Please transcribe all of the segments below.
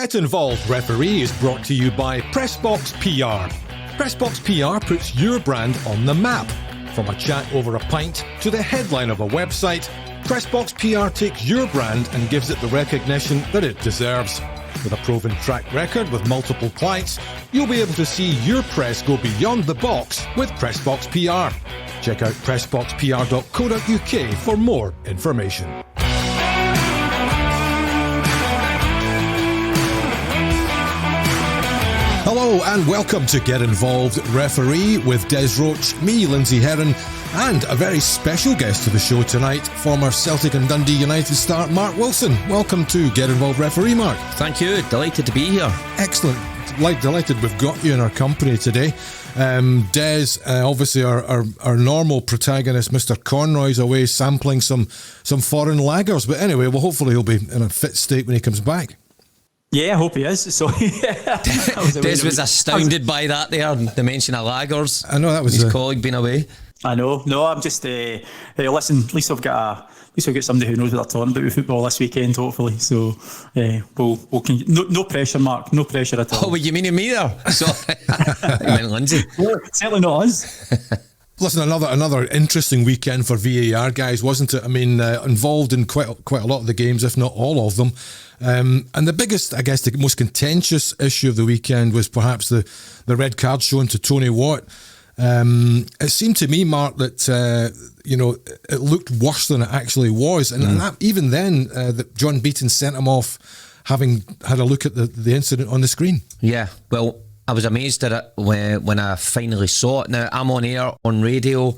Get Involved Referee is brought to you by Pressbox PR. Pressbox PR puts your brand on the map. From a chat over a pint to the headline of a website, Pressbox PR takes your brand and gives it the recognition that it deserves. With a proven track record with multiple clients, you'll be able to see your press go beyond the box with Pressbox PR. Check out pressboxpr.co.uk for more information. Hello and welcome to Get Involved Referee with Des Roache, me, Lindsay Herron, and a very special guest to the show tonight, former Celtic and Dundee United star Mark Wilson. Welcome to Get Involved Referee, Mark. Thank you, delighted to be here. Excellent. Delighted we've got you in our company today. Des, obviously our normal protagonist, Mr. Conroy's away sampling some foreign lagers, but anyway, well, hopefully he'll be in a fit state when he comes back. Yeah, I hope he is. So, Des was astounded by that there, the mention of lagers. I know that was his colleague being away. I know. No, I'm just listen. At least I've got somebody who knows what they're talking about with football this weekend, hopefully. So, no pressure, Mark. No pressure at all. Oh, well, you meaning me there? Sorry, you meant Lindsay. Well, certainly not us. Listen, another interesting weekend for VAR, guys, wasn't it? I mean, involved in quite a lot of the games, if not all of them. And the biggest, I guess, the most contentious issue of the weekend was perhaps the red card shown to Tony Watt. It seemed to me, Mark, that it looked worse than it actually was, and that, even then, that John Beaton sent him off, having had a look at the incident on the screen. Yeah, well, I was amazed at it when I finally saw it. Now, I'm on air, on radio,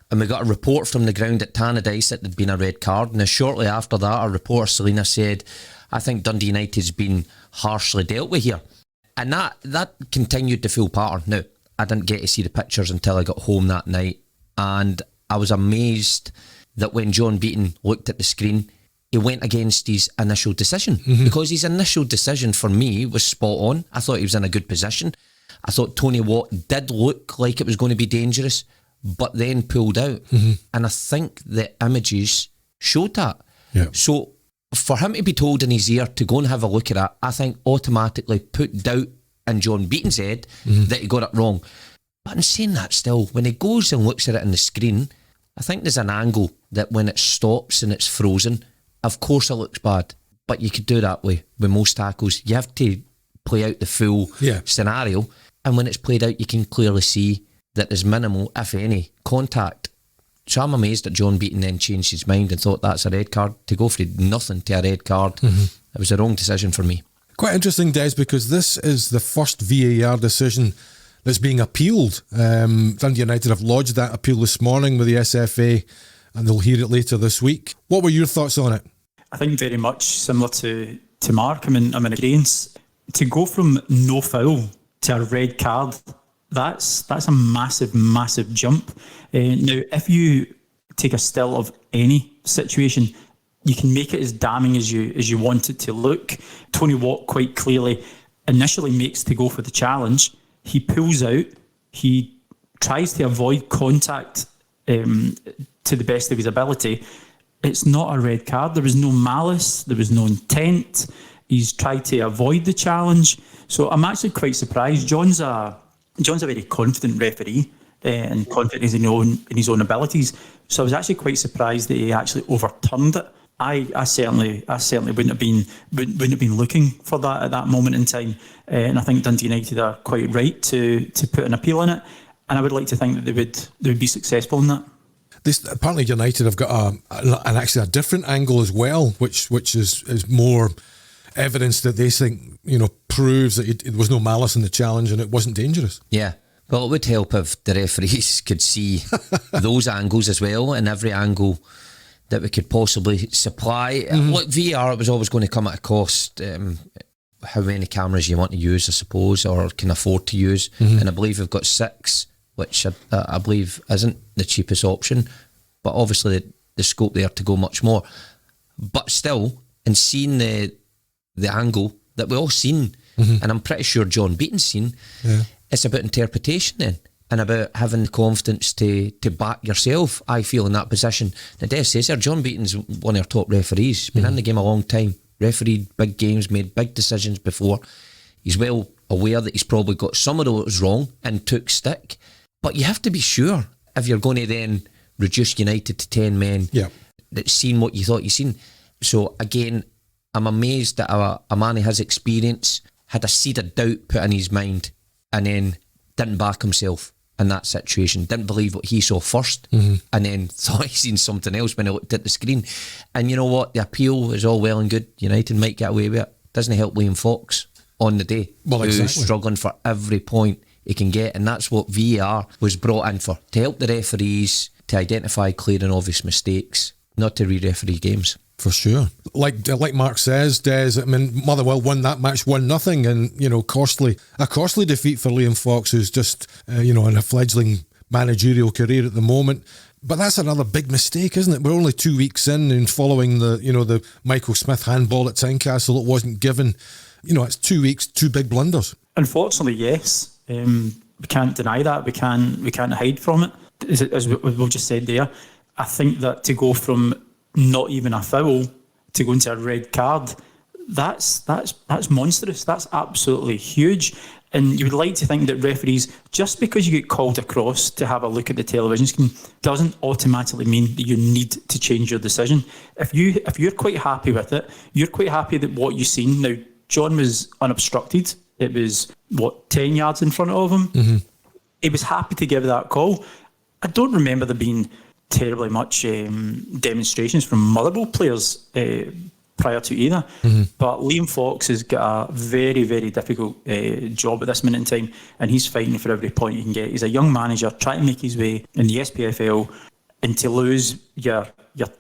and we got a report from the ground at Tannadice that there'd been a red card. Now, shortly after that, our reporter, Selena, said, I think Dundee United's been harshly dealt with here. And that continued the full pattern. Now, I didn't get to see the pictures until I got home that night. And I was amazed that when John Beaton looked at the screen, he went against his initial decision, because his initial decision for me was spot on. I thought he was in a good position. I thought Tony Watt did look like it was going to be dangerous, but then pulled out. And I think the images showed that. Yeah. So for him to be told in his ear to go and have a look at that, I think automatically put doubt in John Beaton's head that he got it wrong. But in saying that still, when he goes and looks at it on the screen, I think there's an angle that when it stops and it's frozen, of course it looks bad, but you could do that with most tackles. You have to play out the full scenario, and when it's played out, you can clearly see that there's minimal, if any, contact. So I'm amazed that John Beaton then changed his mind and thought that's a red card. To go from nothing to a red card, it was the wrong decision for me. Quite interesting, Des, because this is the first VAR decision that's being appealed. Dundee United have lodged that appeal this morning with the SFA, and they'll hear it later this week. What were your thoughts on it? I think very much similar to Mark. I'm in agreement. To go from no foul to a red card, that's a massive, massive jump. Now, if you take a still of any situation, you can make it as damning as you want it to look. Tony Watt quite clearly initially makes to go for the challenge. He pulls out. He tries to avoid contact to the best of his ability. It's not a red card. There was no malice. There was no intent. He's tried to avoid the challenge. So I'm actually quite surprised. John's a very confident referee and confident in his own abilities. So I was actually quite surprised that he actually overturned it. I certainly wouldn't have been looking for that at that moment in time. And I think Dundee United are quite right to put an appeal on it. And I would like to think that they would be successful in that. Apparently United have got a different angle as well, which is more evidence that they think proves that there was no malice in the challenge and it wasn't dangerous. Yeah, well, it would help if the referees could see those angles as well, and every angle that we could possibly supply. Look, VR, it was always going to come at a cost. How many cameras you want to use, I suppose, or can afford to use, and I believe we've got 6. Which I believe isn't the cheapest option, but obviously the scope there to go much more. But still, in seeing the angle that we all seen, and I'm pretty sure John Beaton's seen, it's about interpretation then, and about having the confidence to back yourself, I feel, in that position. Now, Des says here, John Beaton's one of our top referees, been in the game a long time, refereed big games, made big decisions before. He's well aware that he's probably got some of those wrong and took stick. But you have to be sure if you're going to then reduce United to 10 men that's seen what you thought you seen. So again, I'm amazed that a man of his experience had a seed of doubt put in his mind and then didn't back himself in that situation, didn't believe what he saw first, and then thought he seen something else when he looked at the screen. And you know what? The appeal is all well and good. United might get away with it. Doesn't help Liam Fox on the day, who's struggling for every point he can get, and that's what VAR was brought in for, to help the referees to identify clear and obvious mistakes, not to re-referee games. For sure. Like Mark says, Des, I mean, Motherwell won that match 1-0, and, you know, a costly defeat for Liam Fox, who's just, in a fledgling managerial career at the moment. But that's another big mistake, isn't it? We're only 2 weeks in, and following the Michael Smith handball at Tynecastle, it wasn't given. It's 2 weeks, two big blunders. Unfortunately, yes. We can't deny that. We can't hide from it. As we've just said there, I think that to go from not even a foul to go into a red card, that's monstrous. That's absolutely huge. And you would like to think that referees, just because you get called across to have a look at the television screen, doesn't automatically mean that you need to change your decision. If you're quite happy with it, you're quite happy that what you've seen. Now, John was unobstructed. It was 10 yards in front of him. Mm-hmm. He was happy to give that call. I don't remember there being terribly much demonstrations from Motherwell players prior to either. Mm-hmm. But Liam Fox has got a very, very difficult job at this minute in time, and he's fighting for every point he can get. He's a young manager trying to make his way in the SPFL, and to lose your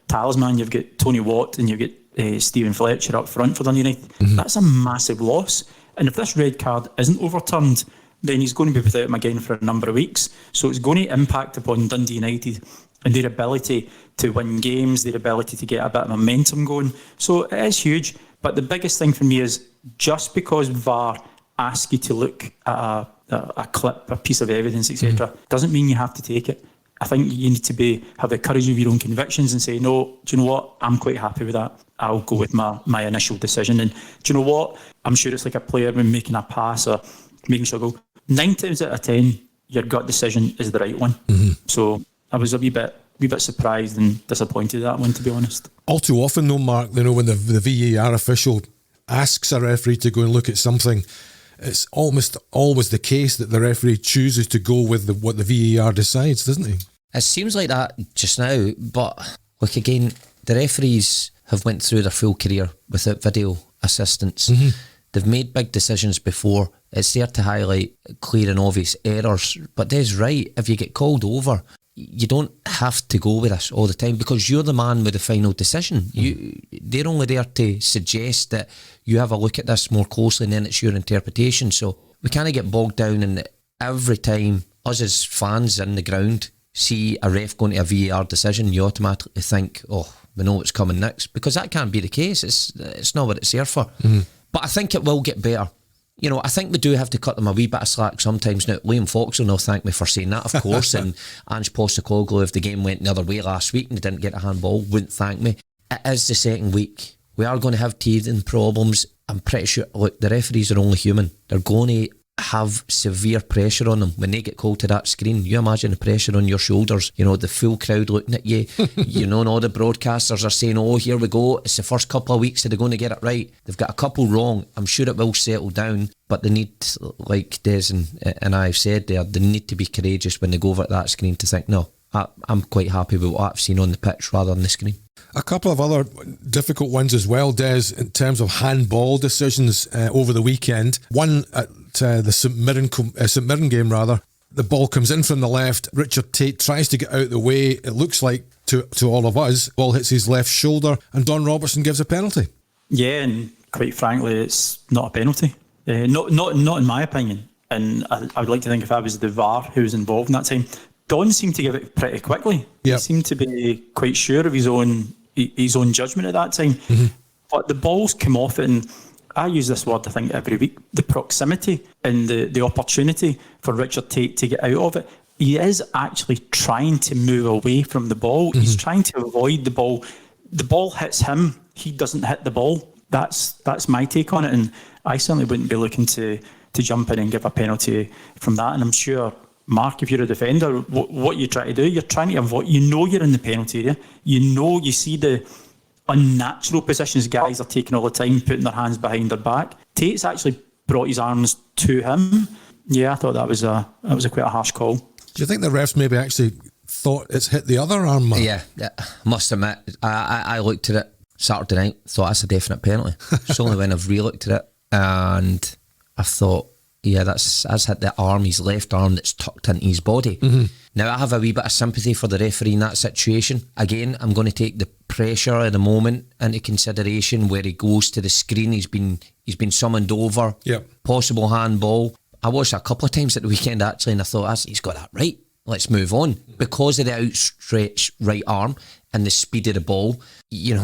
talisman, you've got Tony Watt and you've got Stephen Fletcher up front for Dundee United. Mm-hmm. That's a massive loss. And if this red card isn't overturned, then he's going to be without him again for a number of weeks. So it's going to impact upon Dundee United and their ability to win games, their ability to get a bit of momentum going. So it is huge. But the biggest thing for me is, just because VAR asks you to look at a clip, a piece of evidence, etc., doesn't mean you have to take it. I think you need to have the courage of your own convictions and say, no, do you know what? I'm quite happy with that. I'll go with my initial decision. And do you know what? I'm sure it's like a player when making a pass or making sure go. 9 times out of 10, your gut decision is the right one. Mm-hmm. So I was a wee bit surprised and disappointed at that one, to be honest. All too often, though, Mark, when the VAR official asks a referee to go and look at something, it's almost always the case that the referee chooses to go with what the VAR decides, doesn't he? It seems like that just now, but look, again, the referees have went through their full career without video assistance. Mm-hmm. They've made big decisions before. It's there to highlight clear and obvious errors. But Des right, if you get called over, you don't have to go with this all the time, because you're the man with the final decision. They're only there to suggest that you have a look at this more closely, and then it's your interpretation. So we can't get bogged down in that. Every time us as fans in the ground see a ref going to a VAR decision, you automatically think, oh, we know what's coming next, because that can't be the case. It's not what it's here for. Mm-hmm. But I think it will get better. I think we do have to cut them a wee bit of slack sometimes. Now, Liam Fox will not thank me for saying that, of course, and Ange Postecoglou, if the game went the other way last week and they didn't get a handball, wouldn't thank me. It is the second week. We are going to have teething problems. I'm pretty sure, look, the referees are only human. They're going to have severe pressure on them when they get called to that screen. You imagine the pressure on your shoulders, the full crowd looking at you, and all the broadcasters are saying, oh, here we go, it's the first couple of weeks, are they going to get it right? They've got a couple wrong. I'm sure it will settle down, but they need, like Des and I have said there, they need to be courageous when they go over at that screen to think, no, I'm quite happy with what I've seen on the pitch rather than the screen. A couple of other difficult ones as well, Des, in terms of handball decisions over the weekend. One at the St Mirren game, the ball comes in from the left. Richard Tate tries to get out the way. It looks like to all of us, ball hits his left shoulder, and Don Robertson gives a penalty. Yeah, and quite frankly, it's not a penalty. Not in my opinion. And I would like to think if I was the VAR who was involved in that time, Don seemed to give it pretty quickly. Yep. He seemed to be quite sure of his own judgment at that time. Mm-hmm. But the ball's come off it, and I use this word, I think, every week. The proximity and the opportunity for Richard Tate to get out of it. He is actually trying to move away from the ball. Mm-hmm. He's trying to avoid the ball. The ball hits him. He doesn't hit the ball. That's my take on it, and I certainly wouldn't be looking to jump in and give a penalty from that. And I'm sure, Mark, if you're a defender, what you try to do, you're trying to avoid. You're in the penalty area. You see the unnatural positions guys are taking all the time, putting their hands behind their back. Tate's actually brought his arms to him. Yeah, I thought that was quite a harsh call. Do you think the refs maybe actually thought it's hit the other arm, Mark? Yeah. Must admit, I looked at it Saturday night, thought that's a definite penalty. It's only when I've re-looked at it and I thought, yeah, that's hit the arm, his left arm that's tucked into his body. Mm-hmm. Now, I have a wee bit of sympathy for the referee in that situation. Again, I'm going to take the pressure of the moment into consideration where he goes to the screen. He's been summoned over. Yep. Possible handball. I watched it a couple of times at the weekend, actually, and I thought, he's got that right. Let's move on. Because of the outstretched right arm and the speed of the ball, you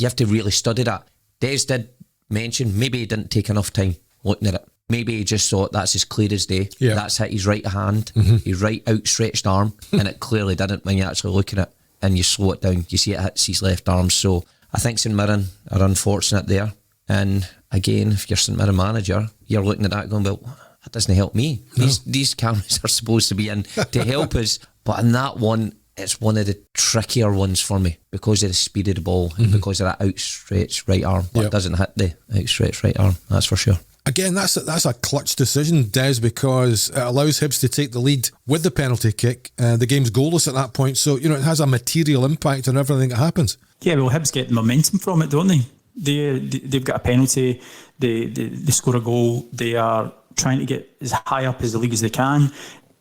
have to really study that. Des did mention maybe he didn't take enough time looking at it. Maybe he just thought that's as clear as day. Yeah. That's hit his right hand, his right outstretched arm, and it clearly didn't when you actually look at it and you slow it down. You see it hits his left arm. So I think St Mirren are unfortunate there. And again, if you're St Mirren manager, you're looking at that going, well, that doesn't help me. No. These cameras are supposed to be in to help us. But in that one, it's one of the trickier ones for me because of the speed of the ball and because of that outstretched right arm. But it doesn't hit the outstretched right arm, that's for sure. Again, that's a clutch decision, Des, because it allows Hibs to take the lead with the penalty kick. The game's goalless at that point, so it has a material impact on everything that happens. Yeah, well, Hibs get momentum from it, don't they? They've got a penalty, they score a goal, they are trying to get as high up as the league as they can.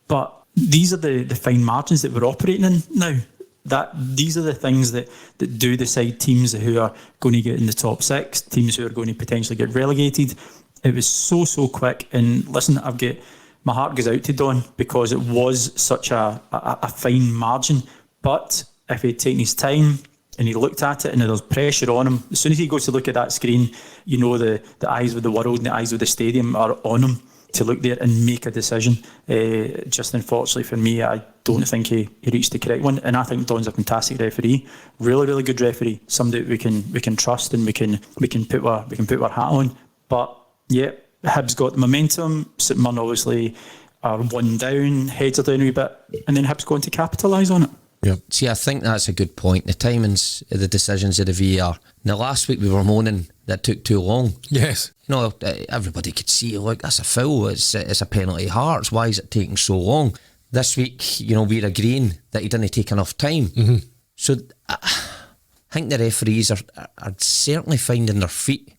But these are the fine margins that we're operating in now. These are the things that do decide teams who are going to get in the top six, teams who are going to potentially get relegated. It was so quick, and listen, my heart goes out to Don because it was such a fine margin. But if he'd taken his time and he looked at it and there was pressure on him, as soon as he goes to look at that screen, the eyes of the world and the eyes of the stadium are on him to look there and make a decision. Just unfortunately for me, I don't think he reached the correct one, and I think Don's a fantastic referee, really good referee, somebody we can trust and we can put our hat on. But yeah, Hibs got the momentum. St Mirren obviously are one down, heads are down a wee bit, and then Hibs going to capitalise on it. Yeah. See, I think that's a good point. The timings of the decisions of the VAR. Now, last week we were moaning that it took too long. Yes. Everybody could see, look, that's a foul. It's a penalty. Hearts. Why is it taking so long? This week, we're agreeing that he didn't take enough time. Mm-hmm. So I think the referees are certainly finding their feet.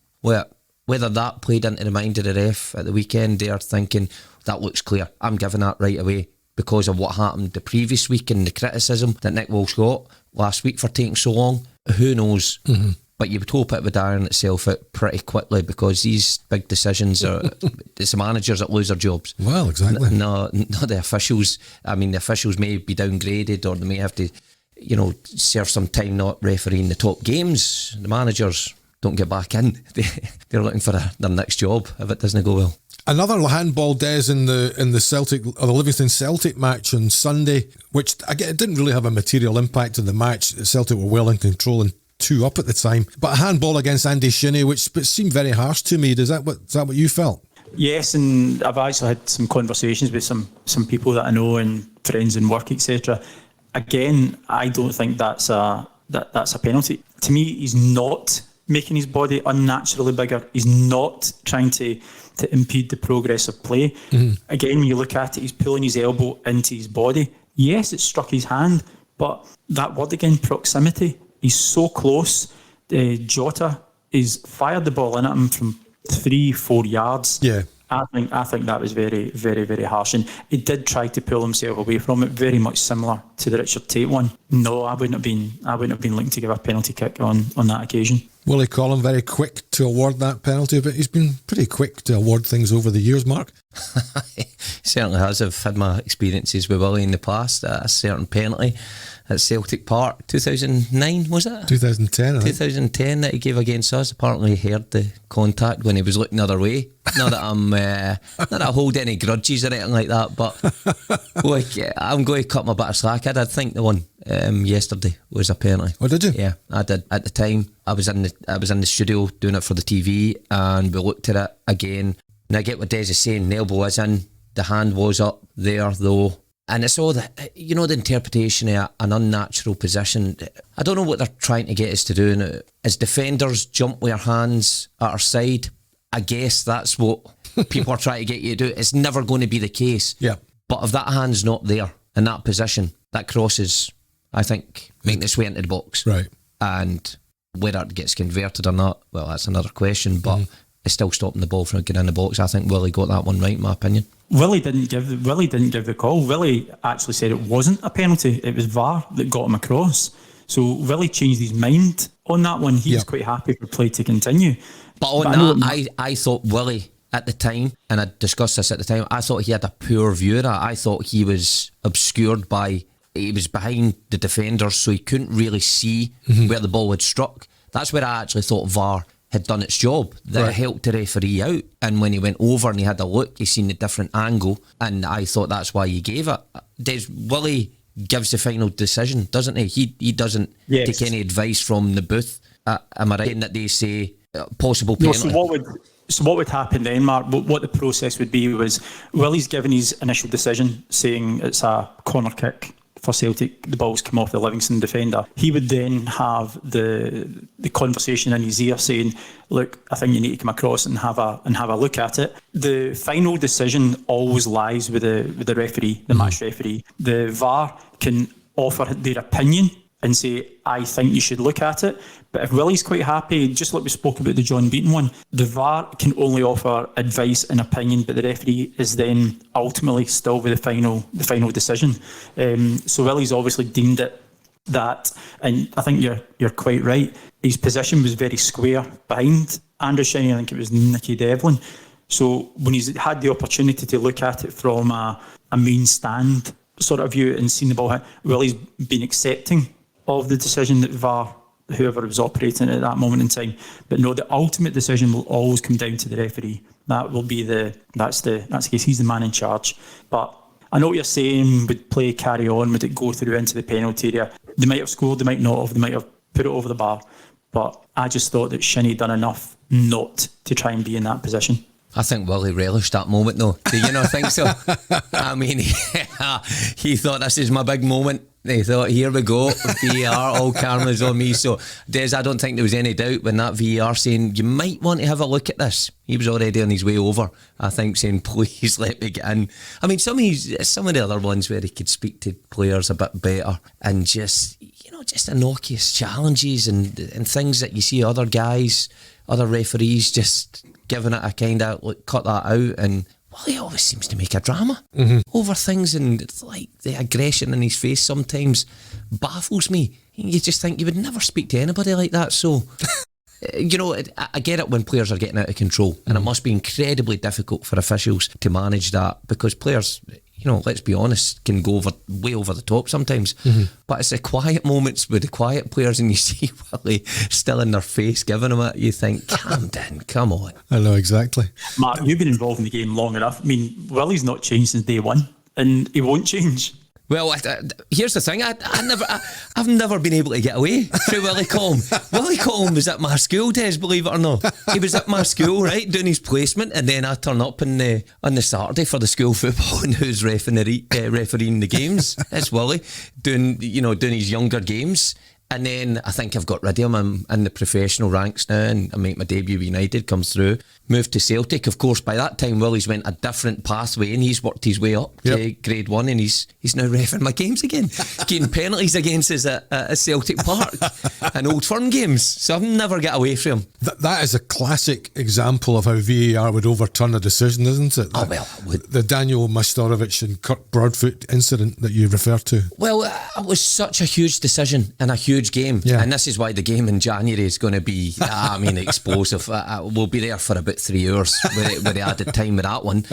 Whether that played into the mind of the ref at the weekend, they are thinking, that looks clear. I'm giving that right away because of what happened the previous week and the criticism that Nick Walsh got last week for taking so long. Who knows? Mm-hmm. But you would hope it would iron itself out pretty quickly because these big decisions it's the managers that lose their jobs. Well, exactly. No, the officials. I mean, the officials may be downgraded or they may have to, serve some time not refereeing the top games. The managers don't get back in. They're looking for their next job if it doesn't go well. Another handball, Des, in the Celtic or the Livingston Celtic match on Sunday, which again it didn't really have a material impact on the match. Celtic were well in control and 2 up at the time, but a handball against Andy Shinnie, which seemed very harsh to me. Is that what you felt? Yes, and I've actually had some conversations with some people that I know and friends in work, etc. Again, I don't think that's a penalty. To me, he's not making his body unnaturally bigger. He's not trying to impede the progress of play. Mm-hmm. Again, when you look at it, he's pulling his elbow into his body. Yes, it struck his hand, but that word again, proximity. He's so close. Jota has fired the ball in at him from 3-4 yards. Yeah. I think that was very, very, very harsh. And he did try to pull himself away from it, very much similar to the Richard Tate one. No, I wouldn't have been looking to give a penalty kick on that occasion. Willie Collum, very quick to award that penalty, but he's been pretty quick to award things over the years, Mark. He certainly has. I've had my experiences with Willie in the past. A certain penalty at Celtic Park, 2009 was it? 2010, I think. 2010 that he gave against us. Apparently he heard the contact when he was looking the other way. Not that not that I hold any grudges or anything like that, but look, I'm going to cut my bit of slack. I did think the one yesterday was a penalty. Oh, did you? Yeah, I did. At the time, I was in the studio doing it for the TV, and we looked at it again. And I get what Des is saying. The elbow is in. The hand was up there though. And it's all the interpretation of an unnatural position. I don't know what they're trying to get us to do now. As defenders jump with our hands at our side, I guess that's what people are trying to get you to do. It's never going to be the case. Yeah. But if that hand's not there in that position, that crosses, I think, making its way into the box. Right. And whether it gets converted or not, well, that's another question. But it's still stopping the ball from getting in the box. I think Willie got that one right, in my opinion. Willie didn't give the call. Willie actually said it wasn't a penalty. It was VAR that got him across. So Willie changed his mind on that one. He was quite happy for play to continue. But on that, I thought Willie at the time, and I discussed this at the time, I thought he had a poor view of that. I thought he was obscured by, he was behind the defenders, so he couldn't really see where the ball had struck. That's where I actually thought VAR had done its job, that it helped the referee out. And when he went over and he had a look, he seen the different angle, and I thought that's why he gave it. Willie gives the final decision, doesn't he? He doesn't take any advice from the booth. Am I right in that they say possible penalty? No, so what would happen then, Mark, what the process would be was Willie's given his initial decision saying it's a corner kick for Celtic, the ball's come off the Livingston defender. He would then have the conversation in his ear saying, look, I think you need to come across and have a look at it. The final decision always lies with the referee, the match referee. The VAR can offer their opinion and say, I think you should look at it. But if Willie's quite happy, just like we spoke about the John Beaton one, the VAR can only offer advice and opinion, but the referee is then ultimately still with the final decision. So Willie's obviously deemed it that, and I think you're quite right. His position was very square behind Andrew Shinnie. I think it was Nicky Devlin. So when he's had the opportunity to look at it from a main stand sort of view and seen the ball hit, Willie's been accepting of the decision that VAR, whoever was operating at that moment in time. But no, the ultimate decision will always come down to the referee. That will be that's the case. He's the man in charge. But I know what you're saying. Would play carry on? Would it go through into the penalty area? They might have scored, they might not have, they might have put it over the bar. But I just thought that Shinnie done enough not to try and be in that position. I think Willie relished that moment though. Do you not think so? I mean, he thought this is my big moment. He thought, here we go, VAR, all cameras on me. So, Des, I don't think there was any doubt when that VAR saying, you might want to have a look at this. He was already on his way over, I think, saying, please let me get in. I mean, some of the other ones where he could speak to players a bit better and just innocuous challenges and things that you see other guys, other referees just giving it a kind of, look, cut that out. And well, he always seems to make a drama over things, and it's like the aggression in his face sometimes baffles me. You just think you would never speak to anybody like that. So, I get it when players are getting out of control, and it must be incredibly difficult for officials to manage that, because players, let's be honest, can go way over the top sometimes. But it's the quiet moments with the quiet players, and you see Willie still in their face giving them it. You think, calm down, come on. I know, exactly. Mark, you've been involved in the game long enough. I mean, Willie's not changed since day one, and he won't change. Well, here's the thing. I've never been able to get away through Willie Collum. Willie Collum was at my school, Des, believe it or not. He was at my school, right, doing his placement, and then I turn up on the Saturday for the school football, and who's refereeing the games? It's Willie doing his younger games. And then I think I've got rid of him. I'm in the professional ranks now, and I make my debut with United, comes through, moved to Celtic. Of course, by that time, Willie's went a different pathway, and he's worked his way up to Grade 1, and he's now reffing my games again, getting penalties against us at Celtic Park and Old Firm games. So I've never get away from him. That is a classic example of how VAR would overturn a decision, isn't it? Oh, well, it would. The Daniel Majstorovic and Kirk Broadfoot incident that you refer to. Well, it was such a huge decision and a huge game, and this is why the game in January is going to be explosive. We'll be there for about 3 hours with the added time with that one.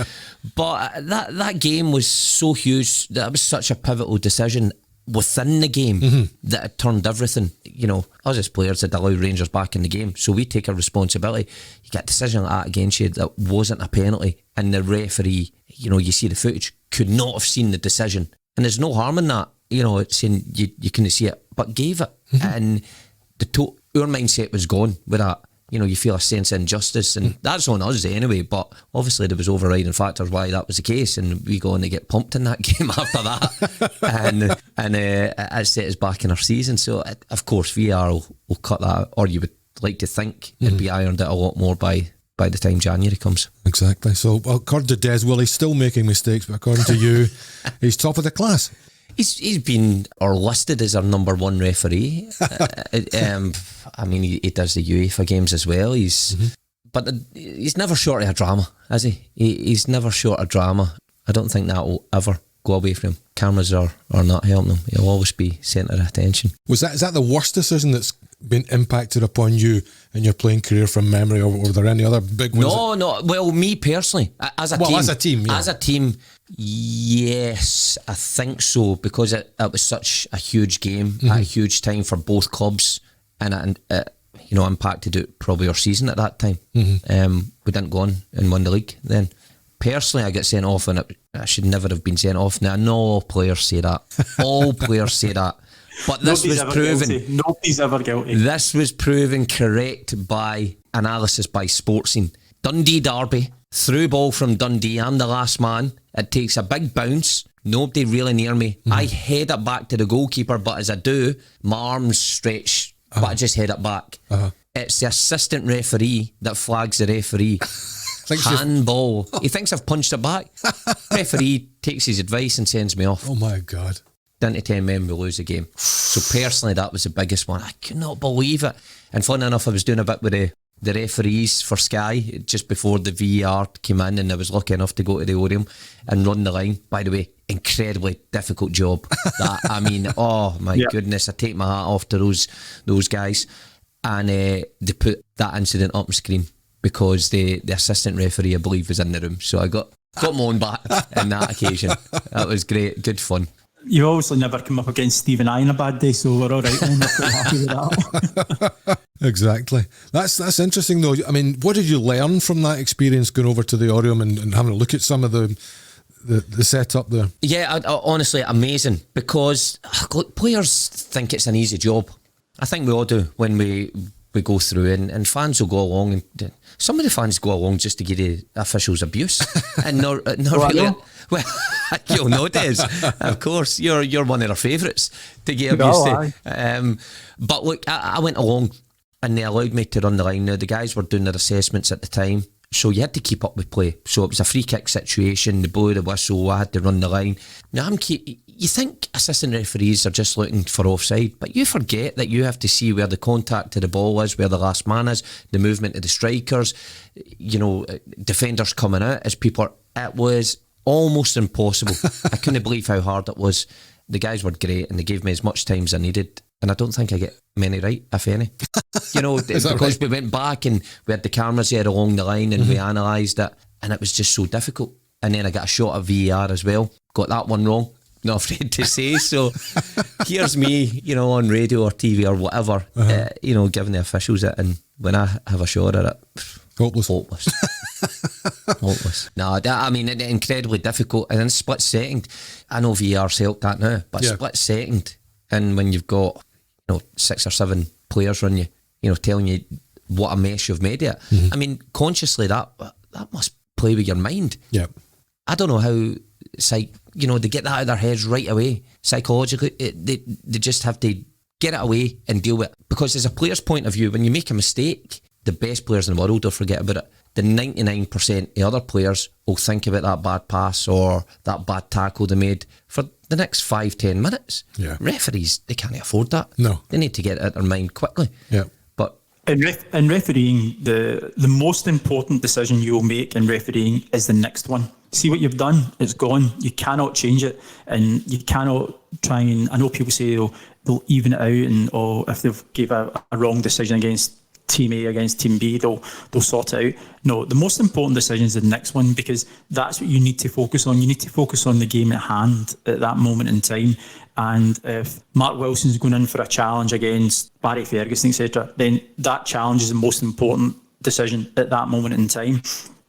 But that game was so huge. That was such a pivotal decision. within the game that had turned everything. You know, us as players had allowed Rangers back in the game, so we take a responsibility. You get a decision like that against you that wasn't a penalty, and the referee, you know, you see the footage, could not have seen the decision, and there's no harm in that. You know, it's saying you couldn't see it, but gave it, and our mindset was gone with that. You know, you feel a sense of injustice, and that's on us anyway, but obviously there was overriding factors why that was the case, and we go on to get pumped in that game after that, and it set us back in our season. So of course VAR will cut that, or you would like to think it'd be ironed out a lot more by the time January comes. Exactly. So according to Des, Willie's still making mistakes, but according to you, he's top of the class. He's been or listed as our number one referee. I mean, he does the UEFA games as well. But he's never short of a drama, is he? He's never short of drama. I don't think that will ever go away from him. Cameras are not helping him. He'll always be centre of attention. Is that the worst decision that's been impacted upon you in your playing career from memory, or were there any other big ones? No. Well, me personally, as a team, yes, I think so, because it was such a huge game at a huge time for both clubs, and it impacted it probably our season at that time. We didn't go on and won the league then. Personally, I got sent off, and I should never have been sent off. Now, I know all players say that. All players say that. But this was proven. Nobody's ever guilty. This was proven correct by analysis by Sportscene. Dundee derby, through ball from Dundee. I'm the last man. It takes a big bounce. Nobody really near me. I head it back to the goalkeeper, but as I do, my arms stretch, but I just head it back. It's the assistant referee that flags the referee. Handball. He thinks I've punched it back. Referee takes his advice and sends me off. Oh my God. Down to 10 men, we lose the game. So personally, that was the biggest one. I could not believe it. And funny enough, I was doing a bit with the referees for Sky just before the VAR came in, and I was lucky enough to go to the Orium and run the line. By the way, incredibly difficult job. I mean, oh my goodness, I take my hat off to those guys. And they put that incident up on screen because the assistant referee, I believe, was in the room. So I got my own back on that occasion. That was great, good fun. You obviously never come up against Stephen I on a bad day, so we're all right. I'm not quite happy with that. Exactly. That's interesting though. I mean, what did you learn from that experience going over to the Orium and having a look at some of the setup there? Yeah, honestly, amazing, because look, players think it's an easy job. I think we all do when we go through, and fans will go along, and some of the fans go along just to give the officials abuse, and not really. Well, you'll know, Des. Of course, you're one of their favourites to get abuse to. But look, I went along, and they allowed me to run the line. Now the guys were doing their assessments at the time, so you had to keep up with play. So it was a free kick situation. They blew the whistle. I had to run the line. Now you think assistant referees are just looking for offside, but you forget that you have to see where the contact to the ball is, where the last man is, the movement of the strikers, defenders coming out as people. It was almost impossible. I couldn't believe how hard it was. The guys were great, and they gave me as much time as I needed, and I don't think I get many right, if any. Because right? We went back and we had the cameras there along the line, and we analysed it, and it was just so difficult. And then I got a shot at VAR as well. Got that one wrong. Not afraid to say. So here's me, on radio or TV or whatever, giving the officials it, and when I have a shot at it, hopeless. Hopeless. No, I mean, incredibly difficult. And then split second. I know VAR's helped that now, but split second, and when you've got 6 or 7 players on you, telling you what a mess you've made it. I mean, consciously that must play with your mind. Yeah. I don't know how they get that out of their heads right away. Psychologically, they just have to get it away and deal with it. Because as a player's point of view, when you make a mistake, the best players in the world will forget about it. The 99% of other players will think about that bad pass or that bad tackle they made for the next 5-10 minutes. Yeah. Referees, they can't afford that. No. They need to get it out of their mind quickly. Yeah. But in refereeing, the most important decision you'll make in refereeing is the next one. See what you've done, it's gone. You cannot change it, and you cannot try and, I know people say they'll even it out, and if they've gave a wrong decision against Team A against Team B, they'll sort it out. No, the most important decision is the next one, because that's what you need to focus on. You need to focus on the game at hand at that moment in time. And if Mark Wilson's going in for a challenge against Barry Ferguson, etc., then that challenge is the most important decision at that moment in time.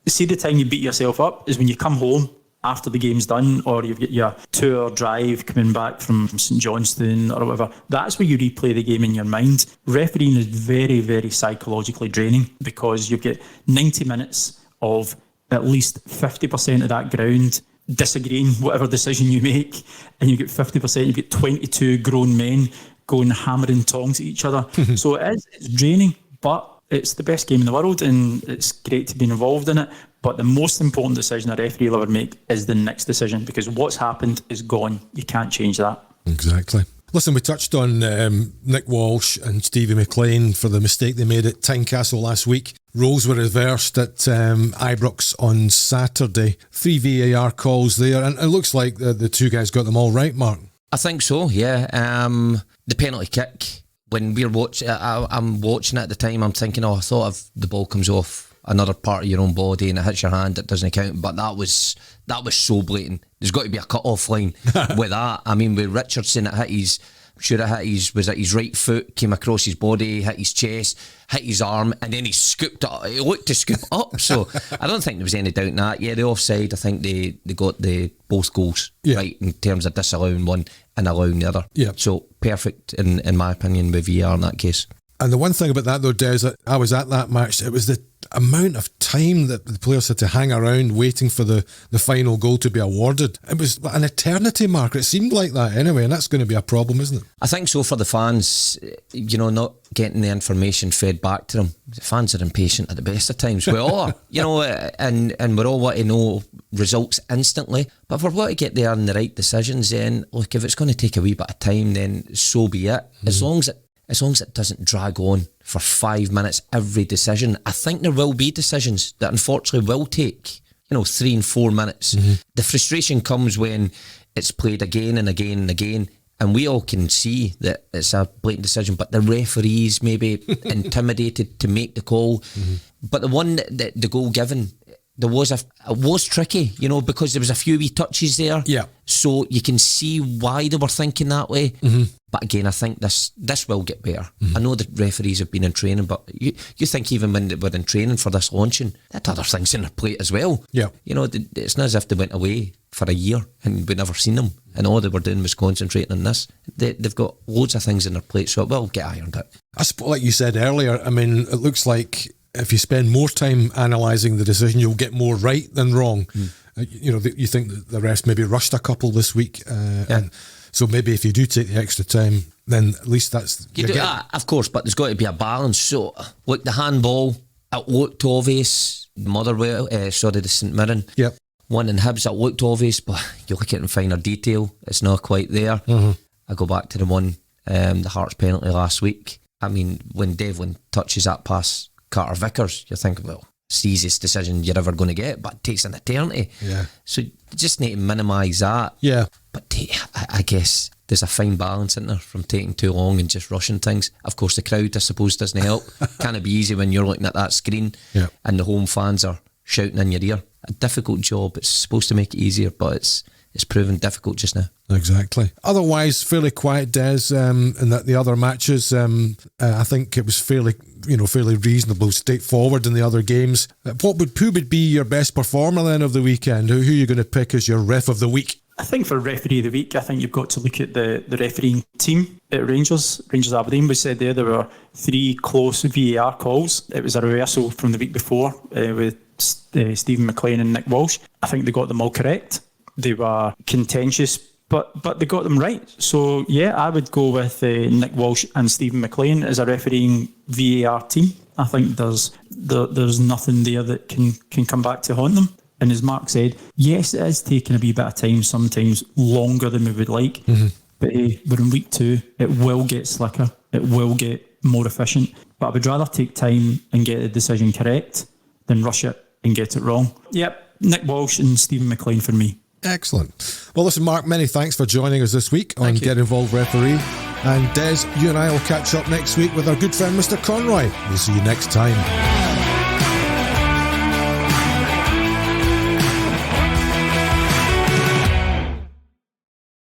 See, the time you beat yourself up is when you come home after the game's done, or you've got your 2-hour drive coming back from St Johnstone or whatever. That's where you replay the game in your mind. Refereeing is very, very psychologically draining, because you get 90 minutes of at least 50% of that ground disagreeing whatever decision you make, and you get 50%, you get 22 grown men going hammering tongs at each other. So it's draining, but it's the best game in the world, and it's great to be involved in it. But the most important decision a referee will ever make is the next decision, because what's happened is gone. You can't change that. Exactly. Listen, we touched on Nick Walsh and Stevie McLean for the mistake they made at Tynecastle last week. Roles were reversed at Ibrox on Saturday. 3 VAR calls there, and it looks like the two guys got them all right, Mark. I think so, yeah. The penalty kick, when we're watching, I'm watching it at the time, I'm thinking, I thought if the ball comes off another part of your own body and it hits your hand, it doesn't count. But that was so blatant. There's got to be a cut-off line with that. I mean, with Richardson, it hit his right foot, came across his body, hit his chest, hit his arm, and then he scooped it. He looked to scoop up. So I don't think there was any doubt in that. Yeah, the offside, I think they got the both goals right in terms of disallowing one and allowing the other. Yeah. So perfect in my opinion with VAR in that case. And the one thing about that though, Des, that I was at that match, it was the amount of time that the players had to hang around waiting for the final goal to be awarded. It was an eternity, Mark. It seemed like that anyway, and that's going to be a problem, isn't it? I think so for the fans, not getting the information fed back to them. The fans are impatient at the best of times. We all are, and we all want to know results instantly. But if we're going to get there and the right decisions, then look, if it's going to take a wee bit of time, then so be it. As long as it doesn't drag on for 5 minutes every decision. I think there will be decisions that unfortunately will take 3 and 4 minutes. The frustration comes when it's played again and again and again, and we all can see that it's a blatant decision, but the referees may be intimidated to make the call. But the one that the goal given, it was tricky, because there was a few wee touches there. Yeah. So you can see why they were thinking that way. But again, I think this will get better. I know the referees have been in training, but you think even when they were in training for this launching, they had other things in their plate as well. Yeah. It's not as if they went away for a year and we'd never seen them, and all they were doing was concentrating on this. They've got loads of things in their plate, so it will get ironed out. I suppose, like you said earlier, I mean, it looks like if you spend more time analysing the decision, you'll get more right than wrong. You think that the refs maybe rushed a couple this week, and so maybe if you do take the extra time, then at least that's... Of course, but there's got to be a balance. So, look, the handball, it looked obvious. Motherwell, the St Mirren. Yep. One in Hibs, it looked obvious, but you look at it in finer detail, it's not quite there. I go back to the one, the Hearts penalty last week. I mean, when Devlin touches that pass Carter Vickers, you're thinking, well, it's the easiest decision you're ever going to get, but it takes an eternity. Yeah. So you just need to minimise that. Yeah. But I guess there's a fine balance in there from taking too long and just rushing things. Of course, the crowd, I suppose, doesn't help. Can it be easy when you're looking at that screen and the home fans are shouting in your ear? A difficult job. It's supposed to make it easier, but it's proven difficult just now. Exactly. Otherwise, fairly quiet, Des, in the other matches. I think it was fairly reasonable, straightforward in the other games. Who would be your best performer then of the weekend? Who are you going to pick as your ref of the week? I think for referee of the week, I think you've got to look at the refereeing team at Rangers Aberdeen. We said there were 3 close VAR calls. It was a reversal from the week before with Stephen McLean and Nick Walsh. I think they got them all correct. They were contentious, but they got them right. So yeah, I would go with Nick Walsh and Stephen McLean as a refereeing VAR team. I think there's nothing there that can come back to haunt them. And as Mark said, yes, it is taking a wee bit of time, sometimes longer than we would like. But we're in week 2. It will get slicker. It will get more efficient. But I would rather take time and get the decision correct than rush it and get it wrong. Yep, Nick Walsh and Stephen McLean for me. Excellent. Well, listen, Mark, many thanks for joining us this week on Get Involved Referee. And Des, you and I will catch up next week with our good friend Mr. Conroy. We'll see you next time.